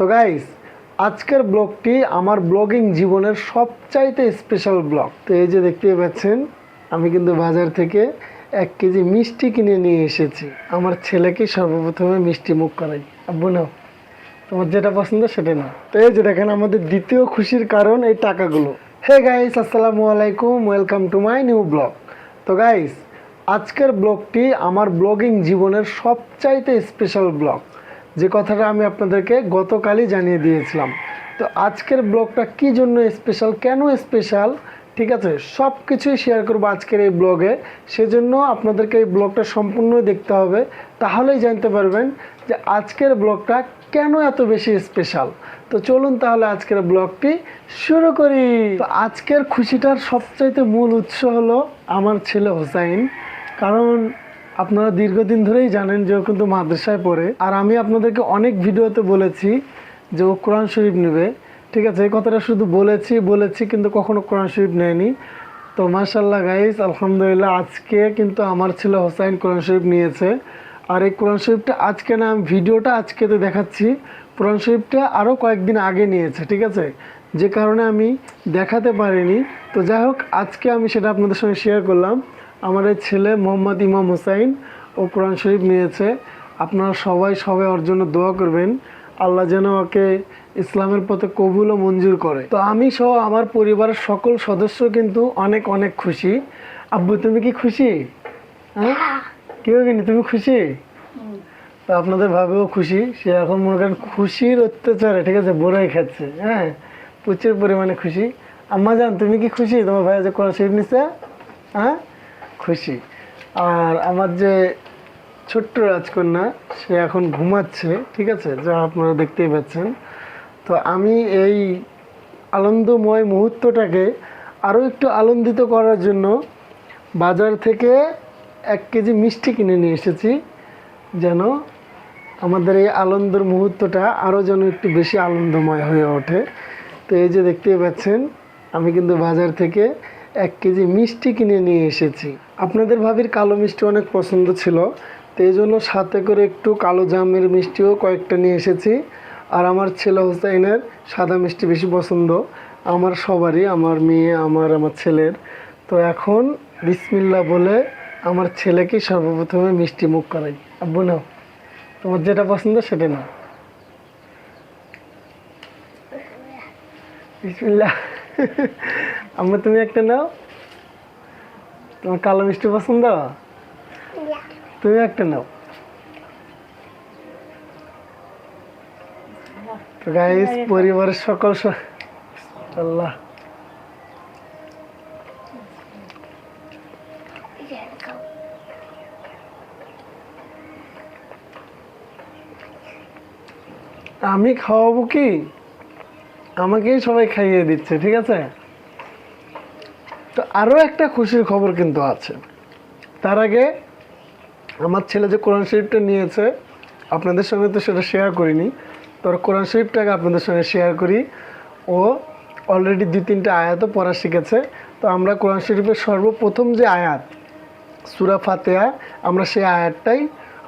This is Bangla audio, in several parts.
তো গাইস, আজকের ব্লগটি আমার ব্লগিং জীবনের সবচাইতে স্পেশাল ব্লগ। তো এই যে দেখতেই পাচ্ছেন, আমি কিন্তু বাজার থেকে 1 কেজি মিষ্টি কিনে নিয়ে এসেছি। আমার ছেলেকে সর্বপ্রথমে মিষ্টি মুখ করাই। আব্বু নাও, তোমার যেটা পছন্দ সেটা নাও। তো এই যে দেখেন, আমাদের দ্বিতীয় খুশির কারণ এই টাকাগুলো। হে গাইস, আসসালামু আলাইকুম, welcome to my new blog. তো গাইস, আজকের ব্লগটি আমার ব্লগিং জীবনের সবচাইতে স্পেশাল ব্লগ, যে কথাটা আমি আপনাদেরকে গতকালই জানিয়ে দিয়েছিলাম। তো আজকের ব্লগটা কী জন্য স্পেশাল, কেন স্পেশাল, ঠিক আছে, সব কিছুই শেয়ার করবো আজকের এই ব্লগে। সেজন্য আপনাদেরকে এই ব্লগটা সম্পূর্ণ দেখতে হবে, তাহলেই জানতে পারবেন যে আজকের ব্লগটা কেন এত বেশি স্পেশাল। তো চলুন তাহলে আজকের ব্লগটি শুরু করি। তো আজকের খুশিটার সবচাইতে মূল উৎস হলো আমার ছেলে হোসাইন। কারণ আপনারা দীর্ঘদিন ধরেই জানেন যে ও কিন্তু মাদ্রাসায় পড়ে, আর আমি আপনাদেরকে অনেক ভিডিওতে বলেছি যে ও কোরআন শরীফ নেবে, ঠিক আছে। এই কথাটা শুধু বলেছি কিন্তু কখনো কোরআন শরীফ নেয়নি। তো মাশাআল্লাহ গাইস, আলহামদুলিল্লাহ, আজকে কিন্তু আমার ছেলে হোসাইন কোরআন শরীফ নিয়েছে। আর এই কোরআন শরীফটা আজকে না, আমি ভিডিওটা আজকে তো দেখাচ্ছি, কোরআন শরীফটা আরও কয়েকদিন আগে নিয়েছে, ঠিক আছে, যে কারণে আমি দেখাতে পারিনি। তো যাই হোক, আজকে আমি সেটা আপনাদের সঙ্গে শেয়ার করলাম। আমার এই ছেলে মোহাম্মদ ইমাম হোসাইন, ও কোরআন শরীফ নিয়েছে। আপনারা সবাই ওর জন্য দোয়া করবেন, আল্লাহ যেন ওকে ইসলামের পথে কবুল ও মঞ্জুর করে। তো আমি সহ আমার পরিবারের সকল সদস্য কিন্তু অনেক অনেক খুশি। আব্বু, তুমি কি খুশি? হ্যাঁ, কেউ কিনি, তুমি খুশি? তো আপনাদের ভাবেও খুশি। সে এখন মনে করেন খুশির অত্যাচারে, ঠিক আছে, বড়াই খাচ্ছে। হ্যাঁ, প্রচুর পরিমাণে খুশি। আম্মা জান, তুমি কি খুশি তোমার ভাইয়া যে কোরআন শরীফ নিচ্ছে? হ্যাঁ, খুশি। আর আমার যে ছোট্ট রাজকন্যা, সে এখন ঘুমাচ্ছে, ঠিক আছে, যা আপনারা দেখতেই পাচ্ছেন। তো আমি এই আনন্দময় মুহূর্তটাকে আরও একটু আনন্দিত করার জন্য বাজার থেকে 1 কেজি মিষ্টি কিনে নিয়ে এসেছি, যেন আমাদের এই আনন্দের মুহূর্তটা আরও যেন একটু বেশি আনন্দময় হয়ে ওঠে। তো এই যে দেখতেই পাচ্ছেন, আমি কিন্তু বাজার থেকে 1 কেজি মিষ্টি কিনে নিয়ে এসেছি। আপনাদের ভাবির কালো মিষ্টি অনেক পছন্দ ছিল, তো এই জন্য সাথে করে একটু কালো জামের মিষ্টিও কয়েকটা নিয়ে এসেছি। আর আমার ছেলে হোসাইনের সাদা মিষ্টি বেশি পছন্দ, আমার সবারই, আমার মেয়ে, আমার ছেলের। তো এখন বিসমিল্লাহ বলে আমার ছেলেকে সর্বপ্রথমে মিষ্টি মুখ করাই। আব্বু নাও, তোমার যেটা পছন্দ সেটা নাও। বিসমিল্লাহ। আম্মা, তুমি একটা নাও। তোমার কালো মিষ্টি পছন্দ, তুমি একটা নাও। তো গাইস, পরিবারের সকল আল্লাহ, আমি খাওয়াবো কি, আমাকেই সবাই খাইয়ে দিচ্ছে, ঠিক আছে। তো আরও একটা খুশির খবর কিন্তু আছে। তার আগে আমার ছেলে যে কোরআন শরীফটা নিয়েছে, আপনাদের সঙ্গে তো সেটা শেয়ার করিনি, তো কোরআন শরীফটাকে আপনাদের সঙ্গে শেয়ার করি। ও অলরেডি 2-3টা আয়াতও পড়া শিখেছে। তো আমরা কোরআন শরীফের সর্বপ্রথম যে আয়াত, সূরা ফাতিহা, আমরা সেই আয়াতটাই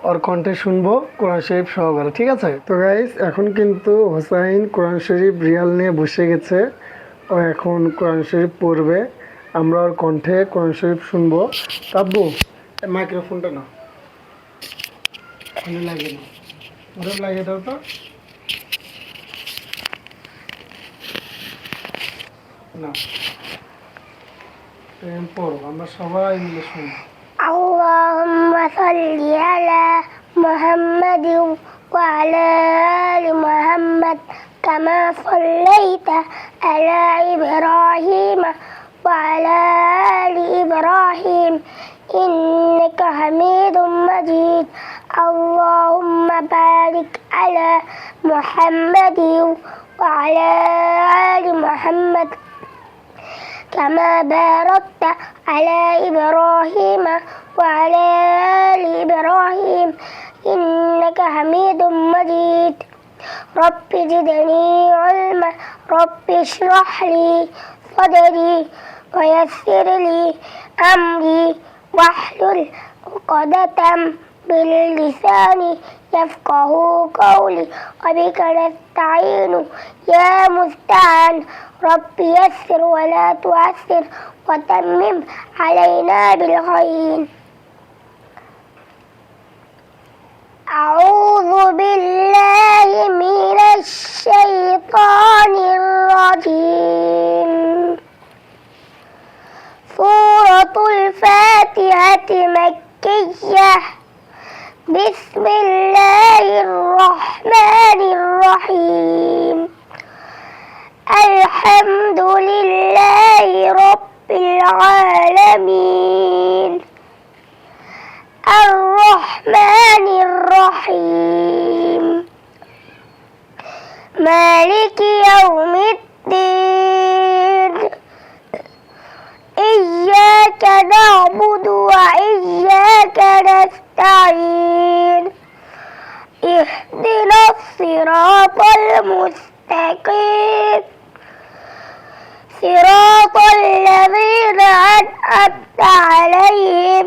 ওর কণ্ঠে শুনবো কোরআন শরীফ সহকারে, ঠিক আছে। তো গাইস, এখন কিন্তু হোসাইন কোরআন শরীফ রিয়াল নিয়ে বসে গেছে। ও এখন কোরআন শরীফ পড়বে, আমরা ওর কণ্ঠে কোরআন শরীফ শুনবো। তাব্বু, মাইক্রোফোনটা না লাগিয়ে নাও, ওরম লাগিয়ে দাও। তো না, পড়ো, আমরা সবাই মিলে শুনবো। اللهم صل على محمد وعلى آل محمد كما صليت على إبراهيم وعلى آل إبراهيم إنك حميد مجيد اللهم بارك على محمد وعلى آل محمد كما باركت على إبراهيم وعلى آل إبراهيم إنك حميد مجيد رب زدني علما رب اشرح لي صدري ويسر لي أمري واحلل عقدة بلساني يفقهوا قولي وبك نستعين يا مستعان رب يسر ولا تعسر وتمم علينا بالخير أعوذ بالله من الشيطان الرجيم سورة الفاتحة مكية بسم الله الرحمن الرحيم الحمد لله رب العالمين الرحمن الرحيم مالك يوم الدين إياك نعبد وإياك نستعين اهدنا الصراط المستقيم صراط الذين أنعمت عليهم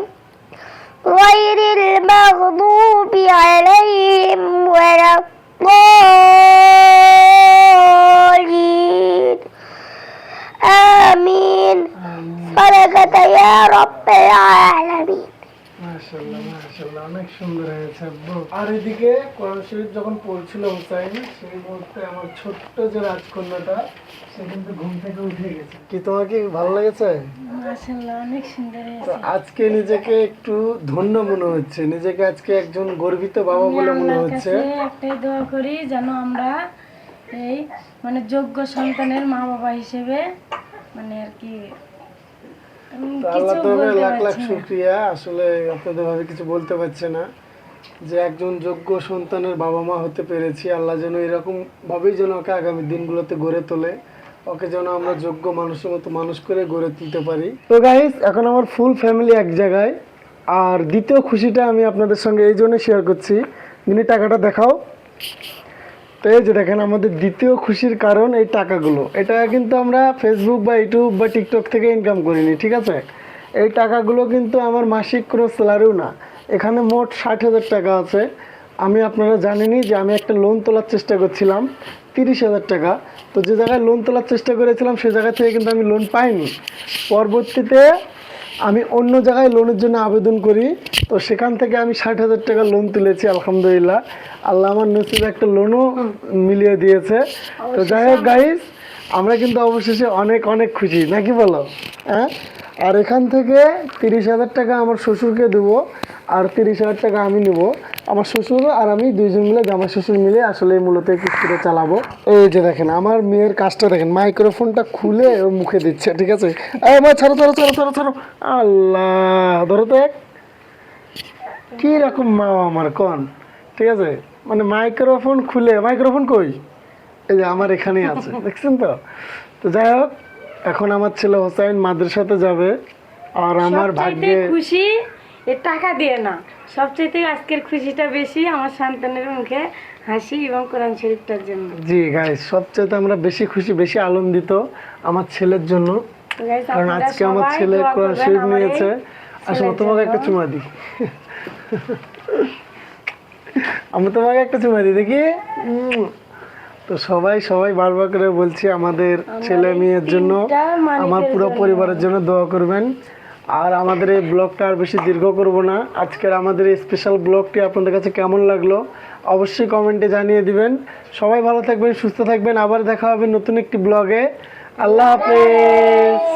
غير المغضوب عليهم ولا الضالين آمين صدقت يا رب العالمين মাশাআল্লাহ মাশাআল্লাহ অনেক সুন্দর হয়েছে আব্বু। আর এদিকে কোরআন শরীফ যখন পড়ছিল হুসাইন সেই মুহূর্তে আমার ছোট্ট যে রাজকন্যাটা সে কিন্তু ঘুম থেকে উঠে গেছে। কি তোমার কি ভালো লেগেছে? মাশাআল্লাহ অনেক সুন্দর তো হয়েছে। আজকে নিজেকে একটু ধন্য মনে হচ্ছে, নিজেকে আজকে একজন গর্বিত বাবা আমি বলে মনে আল্লাহর হচ্ছে। কাছে একটাই দোয়া করি যেন আমরা এই মানে যোগ্য সন্তানের মা বাবা হিসেবে মানে আর কি তো আল্লাহ কিছু তোমাকে বলতে লাখ লাখ পারছি না। শুকরিয়া। আসলে আপনাদের ভাবে কিছু বলতে পারছে না যে একজন যোগ্য সন্তানের বাবা মা হতে পেরেছি। আল্লাহ যেন এরকম ভাবেই যেন ওকে আগামী দিনগুলোতে গড়ে তোলে, ওকে যেন আমরা যোগ্য মানুষের মতো মানুষ করে গড়ে তুলতে পারি। তো গাইস, এখন আমার ফুল ফ্যামিলি এক জায়গায়। আর দ্বিতীয় খুশিটা আমি আপনাদের সঙ্গে এই জন্য শেয়ার করছি, মিনি টাকাটা দেখাও। তো এই যে দেখেন আমাদের দ্বিতীয় খুশির কারণ এই টাকাগুলো। এটা কিন্তু আমরা ফেসবুক বা ইউটিউব বা টিকটক থেকে ইনকাম করিনি, ঠিক আছে? এই টাকাগুলো কিন্তু আমার মাসিক কোনো স্যালারিও না। এখানে মোট 60,000 টাকা আছে। আমি আপনারা জানেনই যে আমি একটা লোন তোলার চেষ্টা করছিলাম 30,000 টাকা। তো যে জায়গায় লোন তোলার চেষ্টা করেছিলাম সে জায়গা থেকে কিন্তু আমি লোন পাইনি। পরবর্তীতে আমি অন্য জায়গায় লোনের জন্য আবেদন করি, তো সেখান থেকে আমি 60,000 টাকা লোন তুলেছি। আলহামদুলিল্লাহ, আল্লাহ আমার নসিবে একটা লোনও মিলিয়ে দিয়েছে। তো যাই হোক গাইস, আমরা কিন্তু অবশেষে অনেক অনেক খুশি, নাকি বলো? হ্যাঁ। আর এখান থেকে 30,000 টাকা আমার শ্বশুরকে দেবো, আর 30,000 টাকা আমি নেব। আমার শ্বশুর আর আমি দুইজন মিলে, জামাই শ্বশুর মিলে আসলে মূলত এই কিস্তিটা চালাবো। এই যে দেখেন আমার মেয়ের কাজটা দেখেন, মাইক্রোফোনটা খুলে ও মুখে দিচ্ছে, ঠিক আছে? এই মা, ছাড়ো ছাড়ো ছাড়ো ছাড়ো ছাড়ো। আল্লাহ, ধরো তো এক কি রকম মা আমার কোন, ঠিক আছে? মানে মাইক্রোফোন খুলে, মাইক্রোফোন কই? এই যে আমার এখানেই আছে, দেখছেন তো? তো যাই হোক, এখন আমার ছেলে হোসাইন মাদ্রাসাতে যাবে। আর আমার সবচাইতে ভাগ্যে খুশি এ টাকা দিয়ে না, সবচাইতে আজকের খুশিটা বেশি আমার সন্তানের মুখে হাসি এবং কোরআন শরীফটার জন্য। জি গাইস, সবচেয়ে আমরা বেশি খুশি, বেশি আনন্দিত আমার ছেলের জন্য। তো guys, কারণ আপনারা আজকে আমার সবাই ছেলে দোয়া কোরআন করবেন শরীফ আমার এই নিয়েছে। আসলে ছেলের তোমাকে জন্য। একটা চুমা দিই। আমি তোমাকে একটা চুমা দিই দেখি। তো সবাই সবাই বারবার করে বলছি আমাদের ছেলে মেয়ের জন্য, তিনটা মানিকের আমার পুরো জন্য। পরিবারের জন্য দোয়া করবেন। আর আমাদের এই ব্লগটা আর বেশি দীর্ঘ করব না। আজকের আমাদের এই স্পেশাল ব্লগটি আপনাদের কাছে কেমন লাগলো অবশ্যই কমেন্টে জানিয়ে দিবেন। সবাই ভালো থাকবেন, সুস্থ থাকবেন। আবার দেখা হবে নতুন একটি ব্লগে। আল্লাহ হাফেজ।